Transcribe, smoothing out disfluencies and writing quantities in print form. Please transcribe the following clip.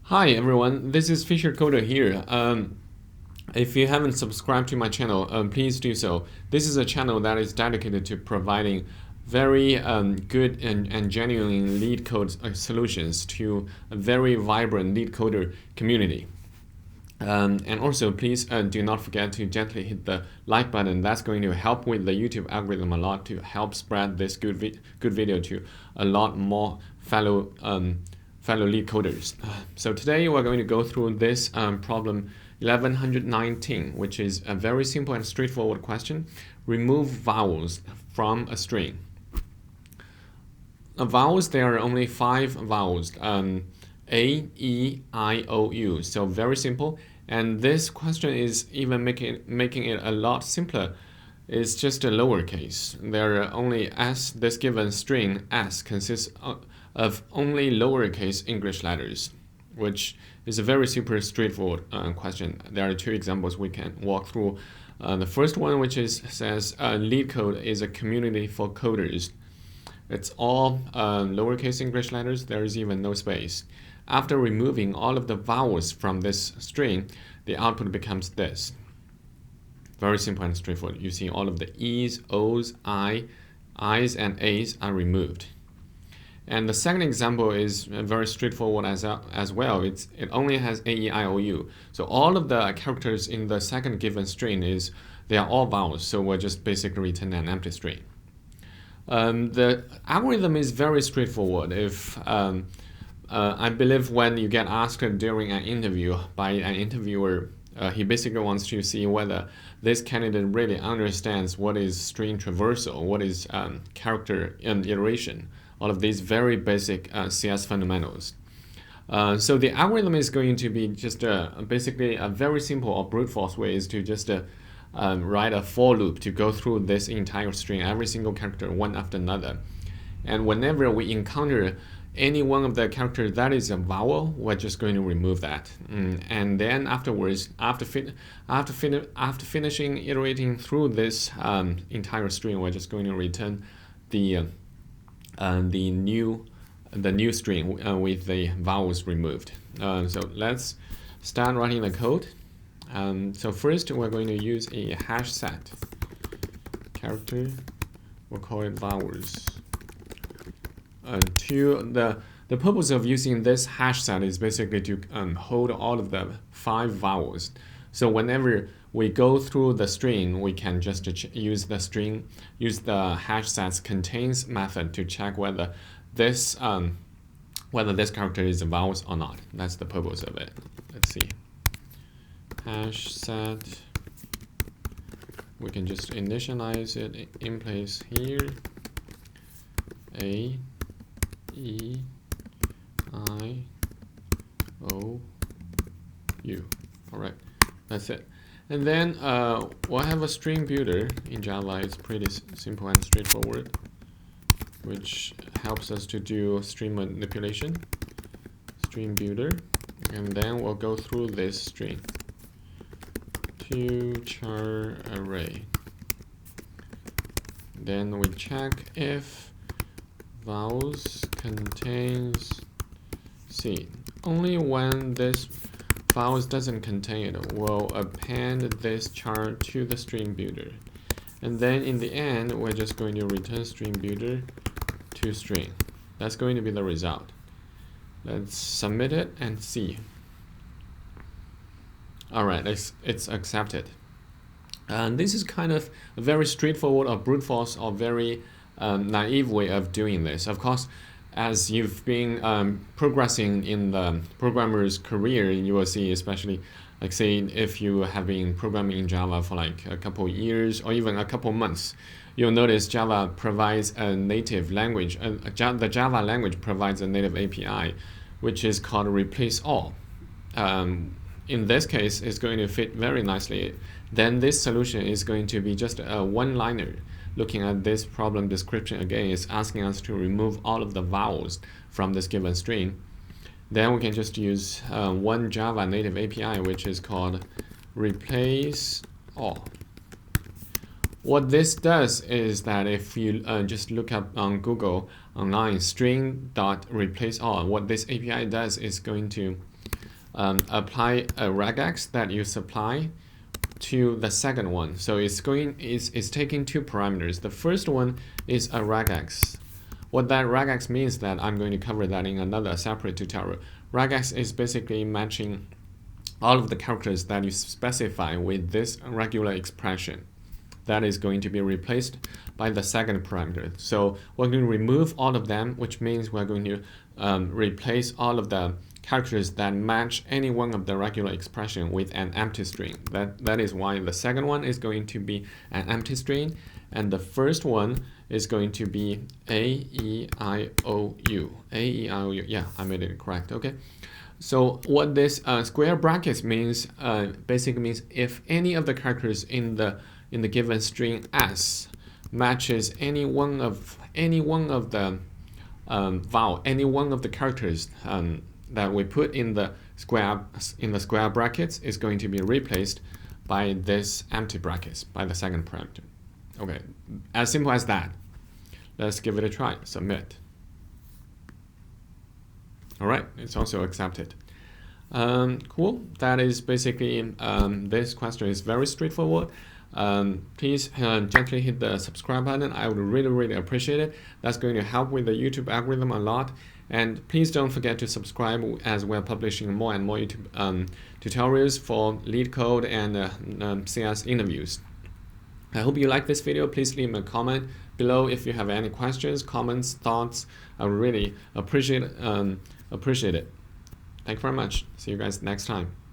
Hi everyone, this is Fisher Coder here. If you haven't subscribed to my channel, please do so. This is a channel that is dedicated to providing very good and genuine LeetCode solutions to a very vibrant LeetCoder community. And also, please do not forget to gently hit the like button. That's going to help with the YouTube algorithm a lot to help spread this good video to a lot more fellow LeetCoders. So today we're going to go through this problem 1119, which is a very simple and straightforward question. Remove vowels from a string. Vowels, there are only 5 vowels. A, E, I, O, U. So very simple. And this question is even making it a lot simpler. It's just a lowercase. There are only S. This given string S consists of only lowercase English letters, which is a very super straightforward question. There are 2 examples we can walk through. The first one, which says LeetCode is a community for coders. It's all lowercase English letters. There is even no space. After removing all of the vowels from this string, the output becomes this. Very simple and straightforward. You see all of the E's, O's, I's, and A's are removed. And the second example is very straightforward as well. It only has A, E, I, O, U. So all of the characters in the second given string they are all vowels. So we'll just basically return an empty string. The algorithm is very straightforward. If I believe when you get asked during an interview by an interviewer, he basically wants to see whether this candidate really understands what is string traversal, what is character iteration, all of these very basic CS fundamentals. So the algorithm is going to be just basically a very simple or brute force way is to just write a for loop to go through this entire string, every single character one after another. And whenever we encounter any one of the characters that is a vowel, we're just going to remove that. And then afterwards, after finishing iterating through this entire string, we're just going to return the new string with the vowels removed. So let's start writing the code. So first, we're going to use a hash set character. We'll call it vowels. The purpose of using this hash set is basically to hold all of the 5 vowels. So whenever we go through the string, we can just use the hash sets contains method to check whether this character is a vowels or not. That's the purpose of it. Let's see. Hash set. We can just initialize it in place here. A, E, I, O, U. All right, that's it. And then we'll have a string builder in Java. It's pretty simple and straightforward, which helps us to do string manipulation. String builder, and then we'll go through this string to char array. Then we check if vowels contains C. Only when this vowels doesn't contain it, we'll append this char to the string builder. And then in the end, we're just going to return string builder to string. That's going to be the result. Let's submit it and see. All right, it's accepted. And this is kind of a very straightforward or brute force or very naive way of doing this. Of course, as you've been progressing in the programmer's career, you will see, especially like say if you have been programming in Java for like a couple years or even a couple months, you'll notice Java provides a native language. The Java language provides a native API, which is called replace all. In this case, it's going to fit very nicely. Then this solution is going to be just a one-liner. Looking at this problem description again, it's asking us to remove all of the vowels from this given string. Then we can just use one Java native API, which is called replace all. What this does is that if you just look up on Google online string.replaceAll, what this API does is going to apply a regex that you supply to the second one. So it's taking two parameters. The first one is a regex. What that regex means that I'm going to cover that in another separate tutorial. Regex is basically matching all of the characters that you specify with this regular expression. That is going to be replaced by the second parameter. So we're going to remove all of them, which means we're going to replace all of the characters that match any one of the regular expression with an empty string. That is why the second one is going to be an empty string, and the first one is going to be A-E-I-O-U. A-E-I-O-U. Yeah, I made it correct. Okay. So what this square brackets means basically means if any of the characters in the given string S matches any one of the vowel, any one of the characters that we put in the square brackets is going to be replaced by this empty brackets, by the second parameter. Okay, as simple as that. Let's give it a try. Submit. All right, it's also accepted. Cool. That is basically this question is very straightforward. Please gently hit the subscribe button. I would really appreciate it. That's going to help with the YouTube algorithm a lot. And please don't forget to subscribe, as we're publishing more and more YouTube tutorials for LeetCode and CS interviews. I hope you like this video. Please leave me a comment below if you have any questions, comments, thoughts. I would really appreciate it. Thank you very much. See you guys next time.